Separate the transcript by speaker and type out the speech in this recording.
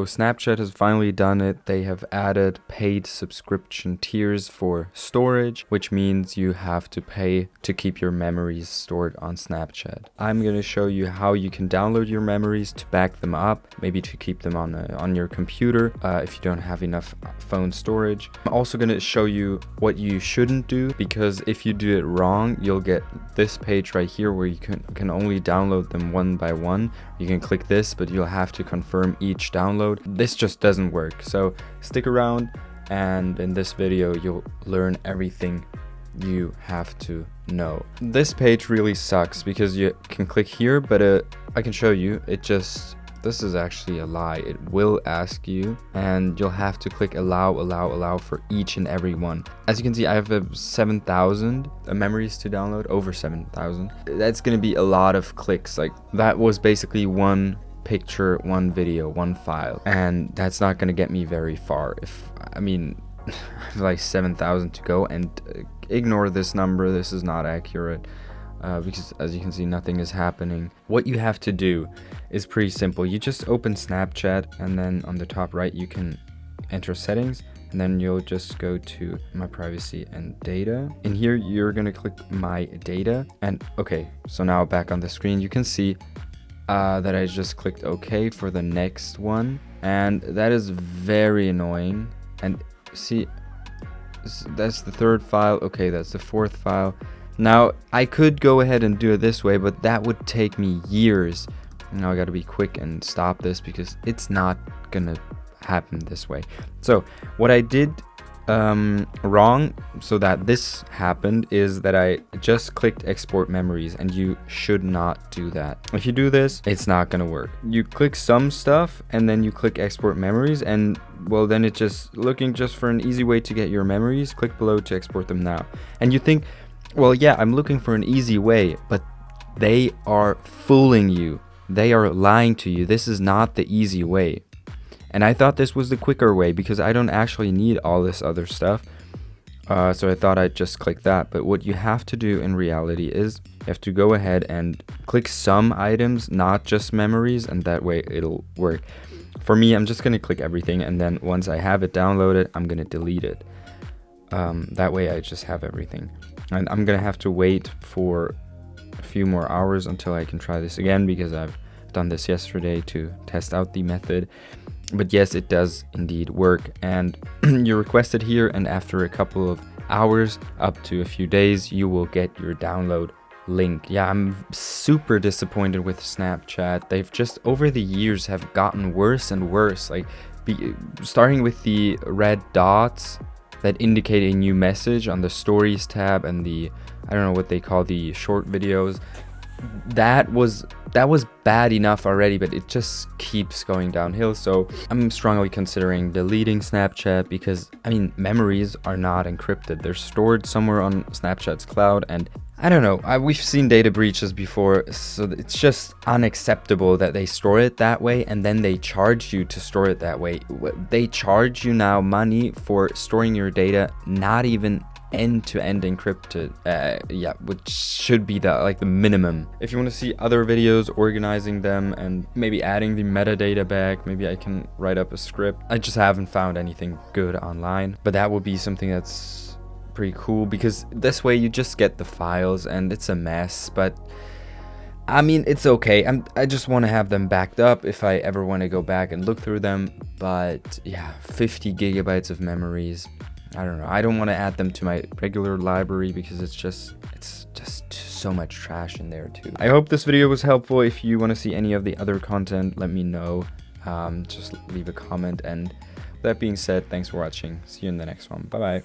Speaker 1: So Snapchat has finally done it. They have added paid subscription tiers for storage, which means you have to pay to keep your memories stored on Snapchat. I'm going to show you how you can download your memories to back them up, maybe to keep them on your computer if you don't have enough phone storage. I'm also going to show you what you shouldn't do, because if you do it wrong, you'll get this page right here where you can only download them one by one. You can click this, but you'll have to confirm each download. This just doesn't work. So stick around, and in this video you'll learn everything you have to know. This page really sucks because you can click here, but I can show you. This is actually a lie. It will ask you, and you'll have to click allow for each and every one. As you can see, I have 7,000 memories to download, over 7,000. That's gonna be a lot of clicks. Like, that was basically one picture, one video, one file, and that's not gonna get me very far. I have like 7,000 to go, and ignore this number. This is not accurate. Because as you can see, nothing is happening. What you have to do is pretty simple. You just open Snapchat, and then on the top right you can enter settings, and then you'll just go to my privacy and data. In here you're gonna click my data, and okay, so now back on the screen you can see that I just clicked OK for the next one, and that is very annoying. And see, that's the third file. Okay, that's the fourth file. Now, I could go ahead and do it this way, but that would take me years. Now I gotta be quick and stop this because it's not gonna happen this way. So what I did wrong so that this happened is that I just clicked export memories, and you should not do that. If you do this, it's not gonna work. You click some stuff and then you click export memories, and well, then it's just looking just for an easy way to get your memories. Click below to export them now. And you think, well, yeah, I'm looking for an easy way, but they are fooling you. They are lying to you. This is not the easy way. And I thought this was the quicker way because I don't actually need all this other stuff. So I thought I'd just click that. But what you have to do in reality is you have to go ahead and click some items, not just memories, and that way it'll work. For me, I'm just going to click everything, and then once I have it downloaded, I'm going to delete it. That way I just have everything. And I'm gonna have to wait for a few more hours until I can try this again, because I've done this yesterday to test out the method. But yes, it does indeed work, and you request it here, and after a couple of hours up to a few days you will get your download link. Yeah, I'm super disappointed with Snapchat. They've just over the years have gotten worse and worse, like starting with the red dots that indicate a new message on the stories tab, and the, I don't know what they call the short videos. That was bad enough already, but it just keeps going downhill. So I'm strongly considering deleting Snapchat, because memories are not encrypted. They're stored somewhere on Snapchat's cloud, and I don't know, we've seen data breaches before, so it's just unacceptable that they store it that way, and then they charge you to store it that way. They charge you now money for storing your data, not even end-to-end encrypted, which should be the minimum. If you want to see other videos organizing them and maybe adding the metadata back, maybe I can write up a script. I just haven't found anything good online, but that would be something that's pretty cool, because this way you just get the files, and it's a mess, but it's okay. I just want to have them backed up if I ever want to go back and look through them. But yeah, 50 gigabytes of memories, I don't know. I don't want to add them to my regular library because it's just so much trash in there too. I hope this video was helpful. If you want to see any of the other content, let me know. Just leave a comment, and with that being said, thanks for watching. See you in the next one. Bye bye.